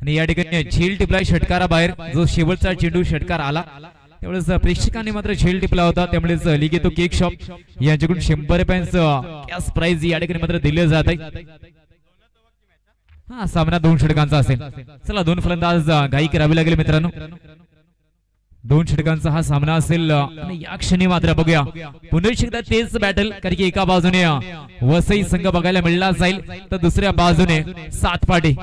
आणि या ठिकाणी झेल टिपला षटकाराबाहेर जो शेवटचा चेंडू षटकार आला त्यावेळेस प्रेक्षकांनी मात्र झेल टिपला होता त्यामुळेच लिगेतो केक शॉप यांच्याकडून 100 रुपयांचं कॅश प्राइज या ठिकाणी मात्र दिले जात आहे. हा सामना 2 षटकांचा असेल. चला 2 फलंदाज घाई करावी लागेल मित्रांनो. 2 षटकांचा हा सामना असेल आणि या क्षणी मात्र बघूया पुन्हा एकदा तेच बॅटल कारण की एका बाजूने वसई संघ बघायला मिळला जाईल तर दुसऱ्या बाजूने सातपाटी.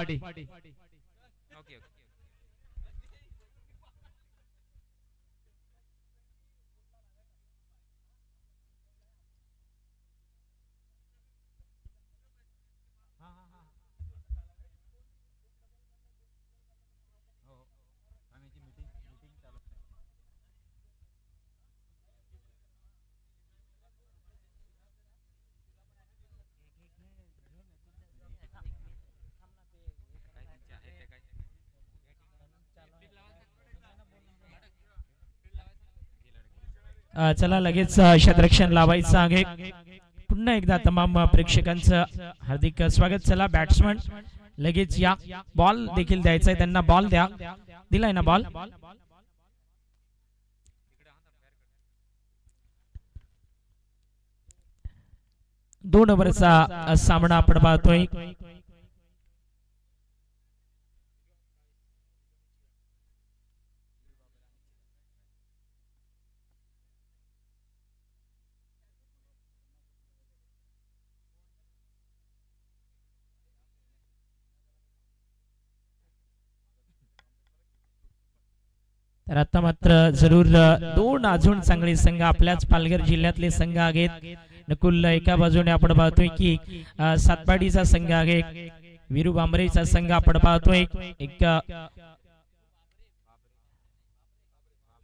चला लगेच क्षेत्ररक्षण लावायचं आहे. पुन्हा एकदा तमाम प्रेक्षकांचं हार्दिक स्वागत. चला बॅट्समन लगेच या. बॉल देखील द्यायचा आहे त्यांना. बॉल द्या. दिलाय ना बॉल. दोन ओव्हरचा सामना आपण पाहतोय. तर आता मात्र जरूर 2 अजून चांगले संघ आपल्याच पालघर जिल्ह्यातले संघ आहेत. नकुल एका बाजूने आपण पाहतोय की सातपाडीचा संघ आहे. वीरू बांबरेचा संघ आपण पाहतोय. एक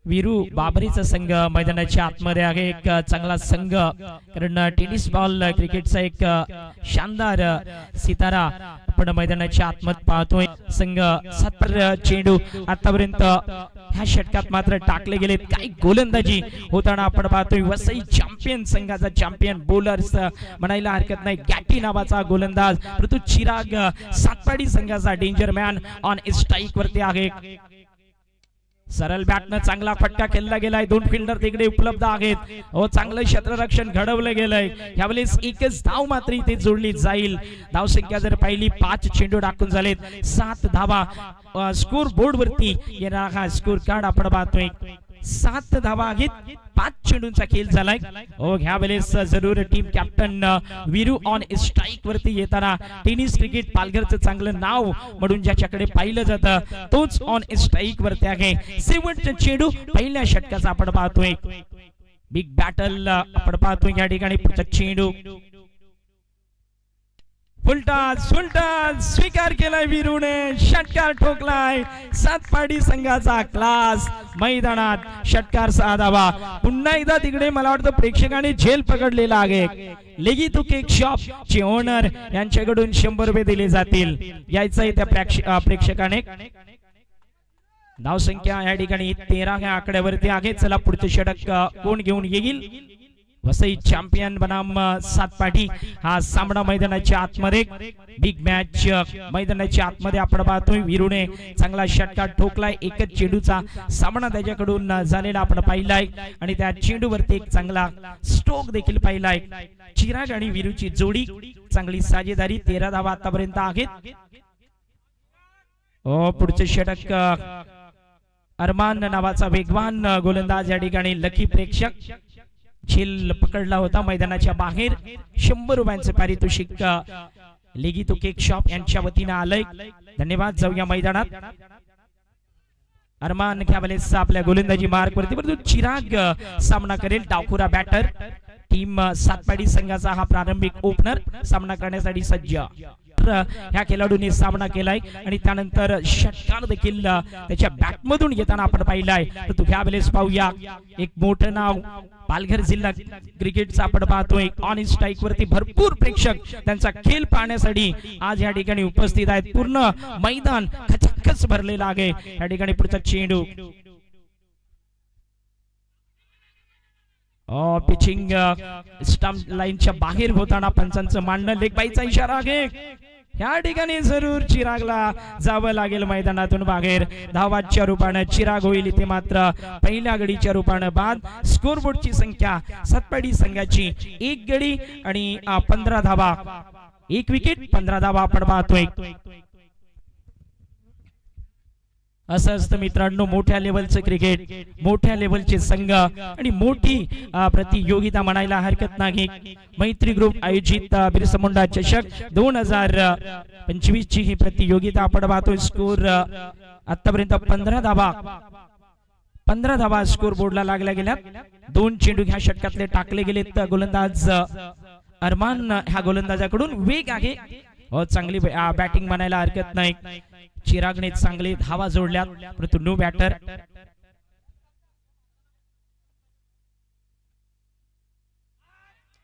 वीरू बाबरीचा संघ मैदानाच्या आतमध्ये आहे. एक चांगला संघ कारण टेनिस बॉल क्रिकेटचा एक शानदार सितारा आपण मैदानाच्या आतमध्ये पाहतोय. संघ 7 चेंडू आतापर्यंत ह्या षटकात मात्र टाकले गेलेत. काही गोलंदाजी होताना आपण पाहतोय. वसई चॅम्पियन संघाचा चॅम्पियन बॉलर्स म्हणायला हरकत नाही. गॅटी नावाचा गोलंदाज परंतु चिराग सातपाडी संघाचा डेंजर मॅन ऑन स्ट्राईक वरती आहे. सरळ बॅटनं चांगला फटका खेळला गेलाय. 2 फिल्डर तिकडे उपलब्ध आहेत. हो चांगलं क्षेत्ररक्षण घडवलं गेलंय. यावेळेस एकच धाव मात्र इथे जोडली जाईल. धावसंख्या जर पाहिली 5 चेंडू टाकून झालेत. 7 धावा स्कोर बोर्ड वरती येणार हा स्कोर कार्ड आपण पाहतोय. 7 धावा आहेत. 5 चेंडूंचा खेळ झालाय. हो ह्या वेळेस जरूर team captain Veeru on strike वरती येताना टेनिस क्रिकेट पालघरचं चांगलं नाव म्हणून ज्याच्याकडे पाहिलं जातं तोच ऑन स्ट्राईक वरती आहे. शेवटचा चेंडू पहिल्या षटकाचा आपण पाहतोय. बिग बॅटल आपण पाहतोय या ठिकाणी. पुढचा चेंडू फुलटा स्वीकार केलाय वीरूने. षटकार ठोकलाय. सातपाडी संघाचा क्लास मैदानात षटकार साधावा. पुन्हा एकदा तिकडे मला वाटतं प्रेक्षकांनी झेल पकडलेला आहे. लेगितो केक शॉप चे ओनर यांच्याकडून 100 रुपये दिले जातील. यायचंय त्या प्रेक्षकाने. धावसंख्या या ठिकाणी 13 ह्या आकड्यावरती आहे. चला पुढचे षटक कोण घेऊन येईल. वसई चॅम्पियन बनाम सातपाटी हा सामना मैदानाच्या आतमध्ये. बिग मॅच मैदानाच्या आतमध्ये आपण पाहतोय. वीरूने चांगला षटकार ठोकलाय. एकच चेंडूचा सामना त्याच्याकडून झालेला आपण पाहिलाय आणि त्या चेंडूवरती एक चांगला स्ट्रोक देखील पाहिलाय. चिराग आणि वीरूची जोडी चांगली साजेदारी. 13 धावा आतापर्यंत आहेत. पुढचे षटक अरमान नावाचा वेगवान गोलंदाज या ठिकाणी. लकी प्रेक्षक झेल पकडला होता मैदानाच्या बाहेर. 100 रुपयांचे पारितोषिक लेगितो केक शॉप यांच्या वतीने आलंय. धन्यवाद. जाऊया मैदानात. अरमान ख्याबलेस आपल्या गोलंदाजी मार्क वरती परंतु चिराग सामना करेल. डावखुरा बॅटर. टीम सातपाडी संघाचा हा प्रारंभिक ओपनर सामना करण्यासाठी सज्ज. ह्या खेळाडूने सामना केलाय आणि त्यानंतर षटकार देखील त्याच्या बॅटमधून येताना आपण पाहिलाय. तर तू ह्या वेळेस पाहूया एक मोठं नाव पालघर जिल्हा क्रिकेटचा आपण पाहतोय. ऑन स्ट्राईक वरती भरपूर प्रेक्षक त्यांचा खेळ पाहण्यासाठी आज या ठिकाणी उपस्थित आहेत. पूर्ण मैदान खचाखच भरलेलं आहे. या ठिकाणी पुढचा चेंडू पिचिंग स्टंप लाईनच्या बाहेर होताना पंचांचं मांडणं, लेग बाईचा इशारा आहे. या ठिकाणी जरूर चिरागला जावं लागेल मैदानातून बाहेर. धावाच्या रूपाने चिराग होईल इथे मात्र पहिल्या गडीच्या रूपाने बाद. स्कोरबोर्डची संख्या सातपाडी संघाची 1 गडी आणि 15 धावा, 1 विकेट 15 धावा आपण पाहतोय. असं असतं मित्रांनो मोठ्या लेवलचं क्रिकेट, मोठ्या लेवलचे संघ आणि मोठी प्रतियोगिता म्हणायला हरकत नाही. मैत्री ग्रुप आयोजित बिरसा मुंडा चषक 2025 ची ही प्रतियोगिता आपण पाहतोय. स्कोर आतापर्यंत 15 धावा स्कोर बोर्डला लागल्या गेल्या. 2 चेंडू ह्या षटकातले टाकले गेलेत. गोलंदाज अरमान ह्या गोलंदाजाकडून वेग आहे, चांगली बॅटिंग म्हणायला हरकत नाही. चिरागने चांगले धावा जोडल्यात परंतु no batter.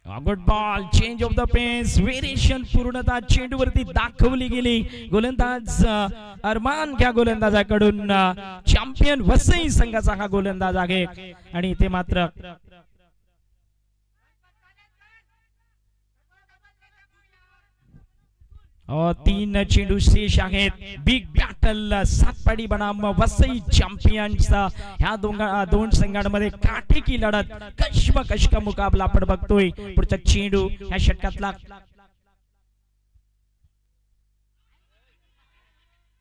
Good ball, change of the pace, variation पूर्णतः चेंडूवरती दाखवली गेली. गोलंदाज अरमान या गोलंदाजाकडून चॅम्पियन वसई संघाचा हा गोलंदाज आहे आणि ते मात्र तीन चेंडू शेष आहेत. बिग बॅटल सातपाडी बनाम वसई चॅम्पियन्स ह्या दोन संघांमध्ये काटेकी लढत, कष्मकश का मुकाबला आपण बघतोय. पुढचा चेंडू ह्या षटकातला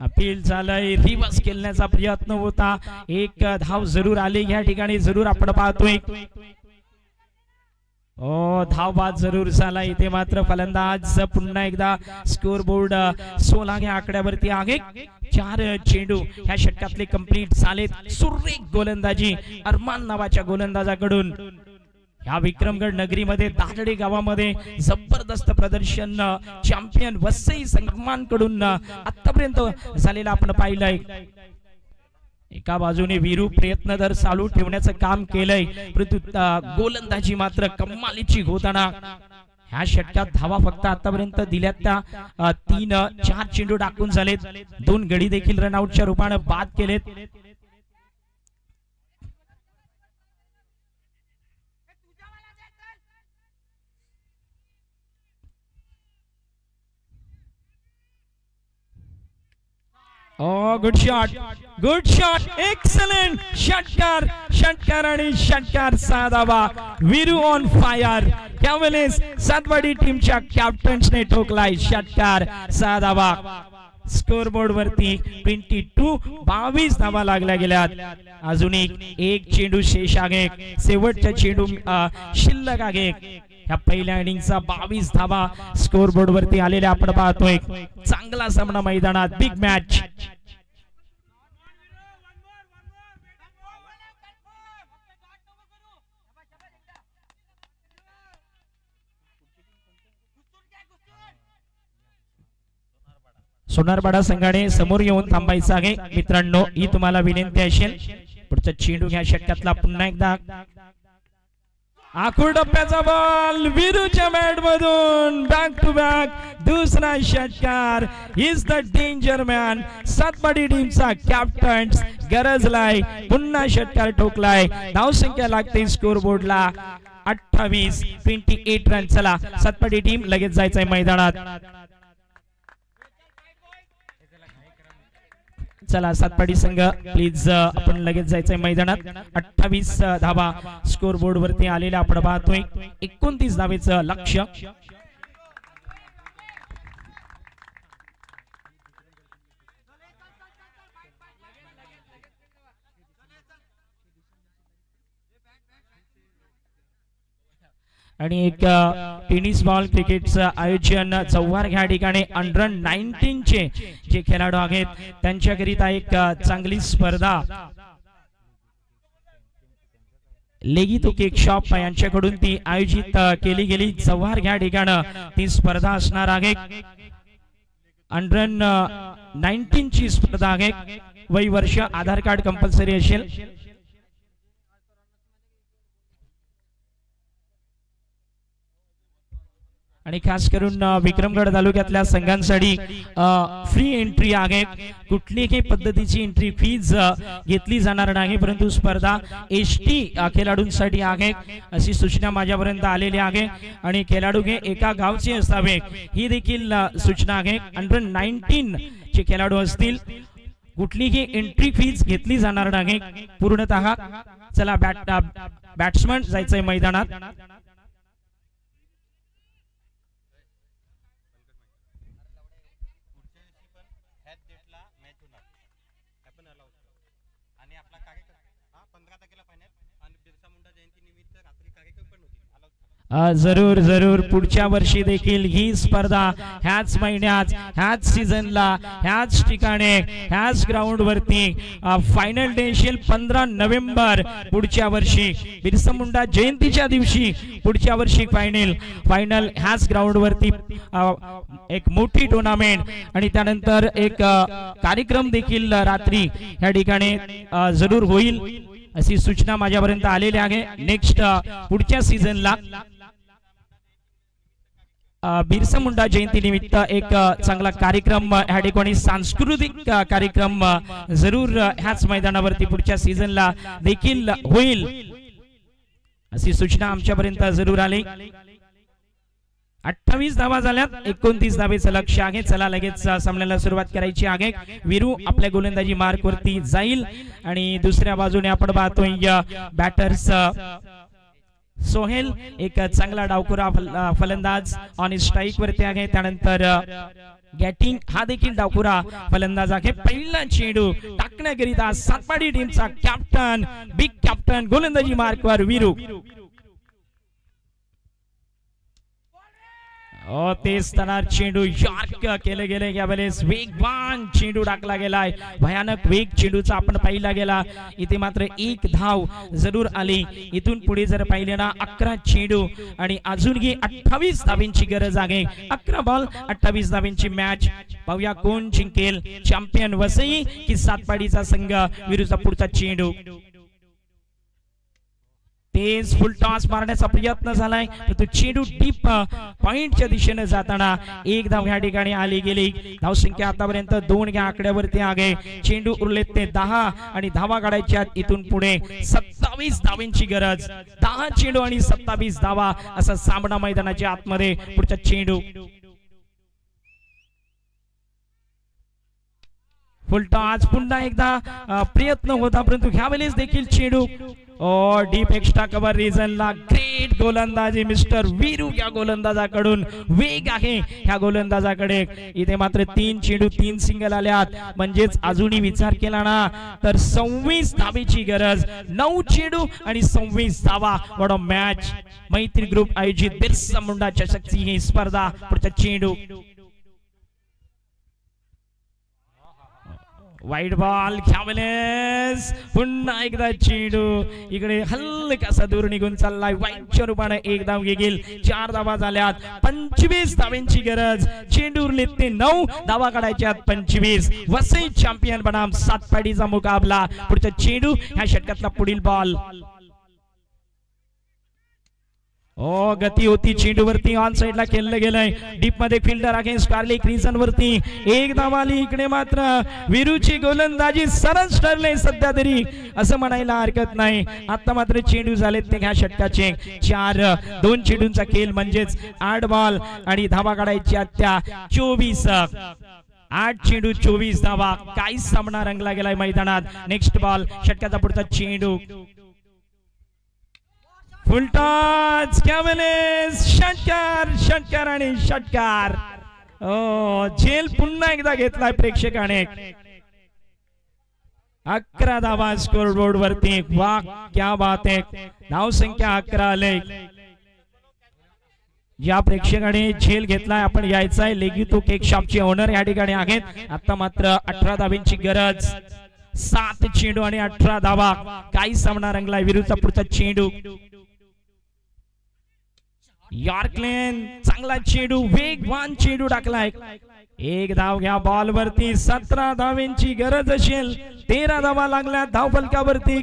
अपील झालंय, रिव्हर्स खेळण्याचा प्रयत्न होता. 1 धाव जरूर आले या ठिकाणी, जरूर आपण पाहतोय. धावबाद जरूर झाला इथे मात्र फलंदाज पुन्हा एकदा स्कोर बोर्ड 16 या आकड्यावरती आहे. 4 चेंडू ह्या षटकातले कंप्लीट झालेत. सुरेख गोलंदाजी अरमान नावाच्या गोलंदाजाकडून. या विक्रमगड नगरीमध्ये दादडे गावामध्ये जबरदस्त प्रदर्शन चॅम्पियन वसई संघांकडून आतापर्यंत झालेला आपण पाहिलंय. एका बाजूने वीरू प्रयत्न तर चालू ठेवण्याचं काम केलंय परंतु गोलंदाजी मात्र कमालीची होताना. ह्या षटकात धावा फक्त आतापर्यंत दिल्यात त्या 3-4 चेंडू टाकून झालेत. 2 गडी देखील रनआउटच्या रूपाने बाद केलेत. Good shot, good shot, excellent षटकार आणि षटकार 6 धावा. Veeru on fire. त्यावेळेस सातवाडी टीमच्या कॅप्टन्सने ठोकलाय षटकार 6 धावा. स्कोर बोर्ड वरती 22 धावा लागल्या गेल्यात. अजून एक चेंडू शेष आहे. शेवटचा चेंडू शिल्लक आहे. ह्या पहिल्या इनिंगचा 22 धावा स्कोर बोर्ड वरती आलेल्या आपण पाहतोय. चांगला सामना मैदानात, बिग मॅच. सोनारपाडा संघाने समोर येऊन थांबायचं आहे मित्रांनो, ही तुम्हाला विनंती असेल. पुढचा चेंडू ह्या षटकातला पुन्हा एकदा आखूड टप्प्याचा बॉल वीरूच्या बॅट मधून बॅक टू बॅक दुसरा षटकार. Is the danger man. सातपाडी टीमचा कॅप्टन गरजलाय, पुन्हा षटकार ठोकलाय. धावसंख्या लागते स्कोर बोर्डला 28 रन. चला सातपाडी टीम लगेच जायचंय मैदानात. चला सातपाडी संघ प्लीज आपण लगेच जायचंय मैदानात. 28 धावा स्कोर बोर्ड वरती आलेला आपण पाहतोय. 29 धावेचं लक्ष्य. आणि एक टेनिस बॉल क्रिकेटचं आयोजन चौवार ह्या ठिकाणी अंडर 19 चे जे खेळाडू आहेत त्यांच्याकरिता एक चांगली स्पर्धा लेगी तो केक शॉप यांच्याकडून ती आयोजित केली गेली. चौवार ह्या ठिकाणी ती स्पर्धा असणार आहे. अंडर 19 ची स्पर्धा आहे. वय वर्ष आधार कार्ड कंपल्सरी असेल. आणि खास करून विक्रमगड तालुक्यातल्या संघांसाठी फ्री एंट्री आहे. कुठलीही पद्धतीची एंट्री फीज घेतली जाणार नाही, परंतु स्पर्धा एसटी खेळाडूंसाठी आहे अशी सूचना माझ्यापर्यंत आलेली आहे. आणि खेळाडू हे एका गावचे असावे ही देखील सूचना आहे. अंडर 19 चे खेळाडू असतील, कुठलीही एंट्री फीज घेतली जाणार नाही पूर्णतः. चला बॅट्समन जायचंय मैदानात. जरूर जरूर पुढच्या वर्षी देखील ही स्पर्धा ह्याच महिन्यात, ह्याच सीझनला, ह्याच ठिकाणी, ह्याच ग्राउंड वरती फायनल डे येईल 15 नोव्हेंबर पुढच्या वर्षी, बिरसा मुंडा जयंतीच्या दिवशी पुढच्या वर्षी फायनल ह्याच ग्राउंड वरती. एक मोठी टुर्नामेंट आणि त्यानंतर एक कार्यक्रम देखील रात्री या ठिकाणी जरूर होईल अशी सूचना माझ्यापर्यंत आलेली आहे. नेक्स्ट पुढच्या सीझनला बिरसा मुंडा जयंती निमित्त एक चांगला कार्यक्रम ह्या ठिकाणी, सांस्कृतिक कार्यक्रम जरूर ह्याच मैदानावरती पुढच्या सीझनला देखील होईल अशी सूचना आमच्यापर्यंत जरूर आली. 28 धावा झाल्यात, 29 धावेचं लक्ष आहे. चला लगेच सामन्याला सुरुवात करायची आहे. वीरू आपल्या गोलंदाजी मार्क वरती जाईल आणि दुसऱ्या बाजूने आपण पाहतोय बॅटर्स सोहेल एक चांगला डावखुरा फलंदाज ऑन स्ट्राइक वरती आहे. त्यानंतर गॅटिंग हा देखील डावखुरा फलंदाज आहे. पहिला चेंडू टाकण्याकरिता सातपाडी टीमचा कॅप्टन, बिग कॅप्टन गोलंदाजी मार्कवर वीरू. तेज तनार चेंडू यार्क केले गेले. यावेळेस वेगवान चेंडू टाकला गेलाय, भयानक वेग चेंडूचा आपण पाहिला गेला. इथे मात्र एक धाव जरूर आली. इथून पुढे जर पाहिले ना 11 चेंडू आणि अजूनही 28 धावांची गरज आहे. 11 बॉल 28 धावांची मॅच. पाहूया कोण जिंकेल, चॅम्पियन वसई की सातपाडीचा संघ. विरुद्ध पुढचा चेंडू तेज फुल टॉस मारण्याचा प्रयत्न झालाय, तो चेंडू डीप पॉइंटच्या दिशेने जाताना एक धाव या ठिकाणी आली गेली. धावसंख्या आतापर्यंत 2 या आकड्यावरती आहे. चेंडू उरलेत ते 10 आणि धावा काढायच्या इथून पुढे 27 धावांची गरज. 10 चेंडू आणि 27 धावा असा सामना मैदानाच्या आतमध्ये. पुढचा चेंडू फुल टॉस, पुन्हा एकदा प्रयत्न होता परंतु ह्या वेळेस देखील चेंडू डीप एक्स्ट्रा कव्हर रिजनला. ग्रेट गोलंदाजी मिस्टर वीरू या गोलंदाजाकडून. वेग आहे ह्या गोलंदाजाकडे. इथे मात्र 3 चेंडू 3 सिंगल आल्यात, म्हणजेच अजूनही विचार केला ना तर 26 धावेची गरज. 9 चेंडू आणि 26 धावा. What a match. मैत्री ग्रुप आयोजित बिरसा मुंडा चषकची ही स्पर्धा. पुढचा चेंडू वाईट बॉल. ख्यावेलेस पुन्हा एकदा चेंडू इकडे हलकासा दूर निघून चाललाय. वाईटच्या रूपाने एक धाव घेईल. 4 धावा झाल्यात, 25 धावांची गरज. चेंडू उरलेत ते 9, धावा काढायच्यात 25. वसई चॅम्पियन बनाम सातपाडीचा मुकाबला. पुढचा चेंडू ह्या षटकातला पुढील बॉल. गती होती चेंडूवरती. ऑन साइडला खेळलं गेलंय. डीप मध्ये फिल्डर आहे स्टार्लिक रिजन वरती. एक धाव आली. इकडे मात्र वीरूची गोलंदाजी सरस ठरले सध्या तरी असं म्हणायला हरकत नाही. आता मात्र चेंडू झालेत ते ह्या षटकाचे 4. 2 चेंडूंचा खेळ म्हणजेच 8 बॉल आणि धावा काढायच्या त्या 24. 8 चेंडू 24 धावा. काही सामना रंगला गेलाय मैदानात. नेक्स्ट बॉल षटकाचा पुढचा चेंडू. Full toss. षटकार आणि षटकार. झेल पुन्हा एकदा घेतलाय प्रेक्षकाने. 11 धावा स्कोर बोर्ड वरती. वाह क्या बात है. धाव संख्या 11 आले. या प्रेक्षकाने झेल घेतलाय. आपण यायचाय लेगितो केक शॉपचे ओनर या ठिकाणी आहेत. आता मात्र 18 धावांची गरज. 7 चेंडू आणि 18 धावा. काही सामना रंगलाय. विरुद्ध पुढचा चेंडू. यॉर्कलेन चांगला चेंडू, वेगवान चेंडू टाकलाय. एक धाव घ्या बॉल वरती. 17 धावांची गरज असेल. 13 धावा लागल्या धाव फलकावरती.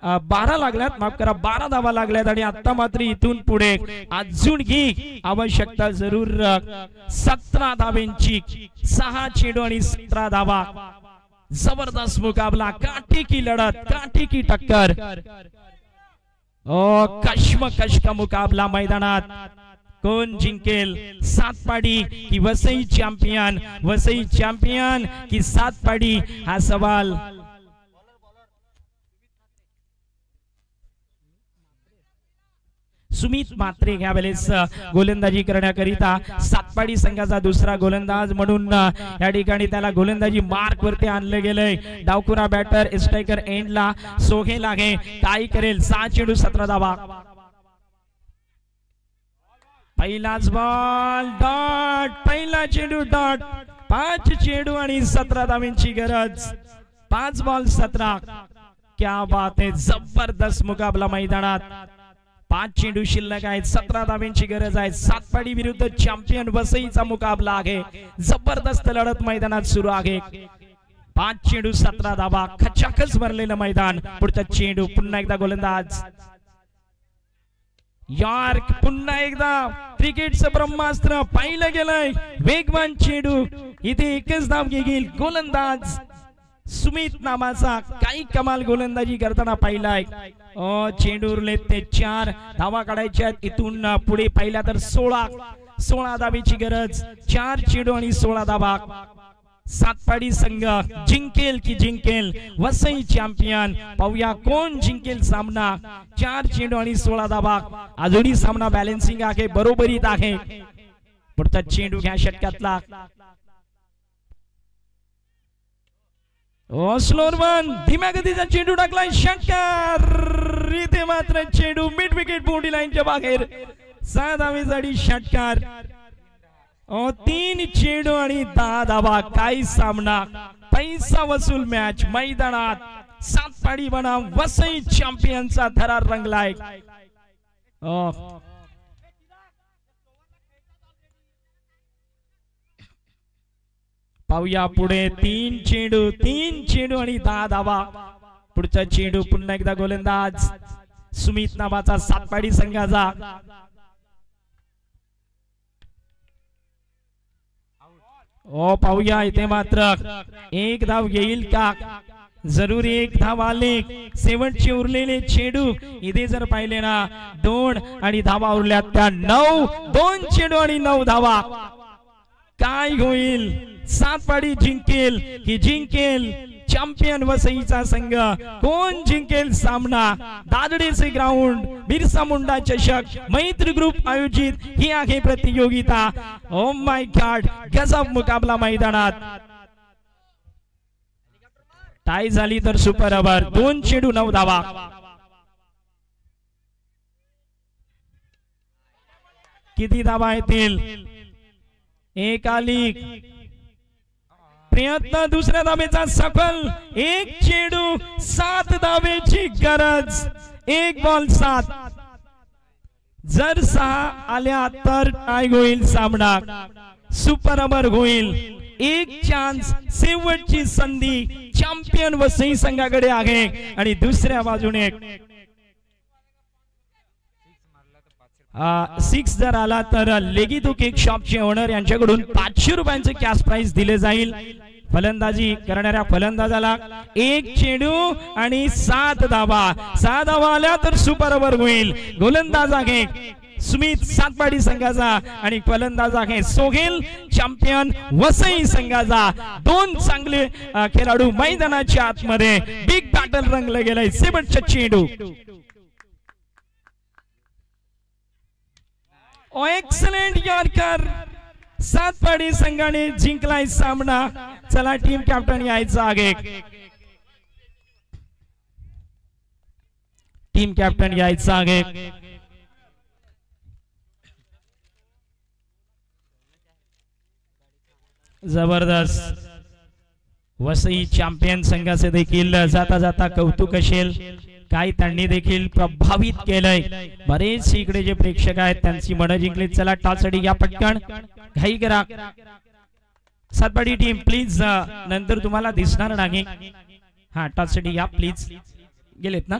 12 लागल्यात, माफ करा 12 धावा लागल्यात आणि आता मात्र इथून पुढे अजून ही आवश्यकता जरूर 17 धावेंची. 6 चेंडू आणि 17 धावा. जबरदस्त मुकाबला, काठी की लढत, काठी की टक्कर. कश्मकश का मुकाबला मैदानात. कोण जिंकेल? सातपाडी की वसई चॅम्पियन? वसई चॅम्पियन की सातपाडी? हा सवाल सुमित म्हात्रे ह्या वेळेस गोलंदाजी करण्याकरिता सातपाडी संघाचा दुसरा गोलंदाज म्हणून या ठिकाणी त्याला गोलंदाजी मार्क वरती आणले गेले. डावखुरा बॅटर स्ट्रायकर एंडला सोहेल आहे. काय करेल? 6 चेंडू 17 धावा. पहिलाच बॉल डॉट, पहिला चेंडू डॉट. 5 चेंडू आणि 17 धावांची गरज. 5 बॉल 17. क्या बात आहे, जबरदस्त मुकाबला मैदानात. 5 चेंडू शिल्लक आहेत, 17 धावांची गरज आहे. सातपाडी विरुद्ध चॅम्पियन वसईचा मुकाबला आहे. जबरदस्त लढत मैदानात सुरू आहे. 5 चेंडू 17 धावा, खचाखच भरलेलं मैदान. पुढचा चेंडू पुन्हा एकदा गोलंदाज यॉर्क. पुन्हा एकदा क्रिकेटचं ब्रह्मास्त्र पाहिलं गेलंय. वेगवान चेंडू, इथे एकच धाव घेईल गोलंदाज सुमित नामाचा. काही कमाल गोलंदाजी करताना पाहिलाय. चेंडू उरले ते 4 धावा काढायच्या. इथून पुढे पाहिला तर 16 धावेची गरज. 4 चेंडू आणि 16 धावा. सातपाडी संघ जिंकेल की जिंकेल? वसई चॅम्पियन. पाहूया कोण जिंकेल सामना. 4 चेंडू आणि 16 धावा. अजूनही सामना बॅलन्सिंग आहे, बरोबरीत आहे. पुढचा चेंडू घ्या षटकातला. स्लोअर वन, धीम्या गतीचा चेंडू टाकलाय षटकार. इथे मात्र चेंडू मिड विकेट बाउंड्री लाईनच्या बाहेर. 6 धावेसाठी षटकार. 3 चेंडू आणि 10 धावा. काय सामना, पैसा वसूल मॅच मैदानात. सातपाडी बनाम वसई चॅम्पियनचा थरार रंगलाय. पाहूया पुढे 3 चेंडू आणि 10 धावा. पुढचा चेंडू पुन्हा एकदा गोलंदाज सुमित नावाचा सातपाडी संघाचा. पाहूया इथे मात्र 1 धाव येईल का? जरूर 1 धाव आले. शेवटचे उरलेले चेंडू इथे जर पाहिले ना 2 आणि धावा उरल्या त्या 9. 2 चेंडू आणि 9 धावा. काय होईल? सातपाडी जिंकेल की जिंकेल चॅम्पियन वसईचा संघ? कोण जिंकेल सामना? दादडेचे ग्राउंड, बिरसा मुंडा चषक, मैत्री ग्रुप आयोजित ही आहे प्रतियोगिता. ओ माय गॉड, गजब मुकाबला मैदानात. टाय झाली तर सुपर ओव्हर. 2 चेंडू 9 धावा. किती धावा येतील? 1 आली. प्रयत्न दुसऱ्या धावेचा सफल. 1 चेंडू 7 धावेची गरज. 1 बॉल 7. जर 6 आल्या तर टाय होईल सामना. सुपर ओव्हर होईल. 1 चान्स, शेवटची संधी चॅम्पियन वसई संघाकडे आहे. आणि दुसऱ्या बाजूने 6 जर आला तर लेगितो केक शॉपचे ओनर यांच्याकडून 500 रुपयांचे कॅश प्राइज दिले जाईल. फलंदाजी करणाऱ्या फलंदाजाला 1 चेंडू आणि 7 धावा. 6 धावा आल्या तर सुपर ओव्हर होईल. गोलंदाज आहे सुमित सातपाडी संघाचा आणि फलंदाज आहे सोहेल चॅम्पियन वसई संघाचा. 2 चांगले खेळाडू मैदानाच्या आतमध्ये. बिग बॅटल रंगले गेले. शेवटचा चेंडू. Excellent yorker. सातपाडी संघाने जिंकलाय सामना. चला टीम कॅप्टन यायचं आहे. टीम कॅप्टन यायचं आहे. जबरदस्त. वसई चॅम्पियन संघाचे देखील जाता जाता कौतुक असेल. काही त्यांनी देखील प्रभावित केलंय. बरेच इकडे जे प्रेक्षक आहेत त्यांची मन जिंकली. चला टॉससाठी या पटकन. घाई करा सातपाडी टीम प्लीज. नंतर तुम्हाला दिसणार नाही. हा टॉससाठी या प्लीज. गेलेत ना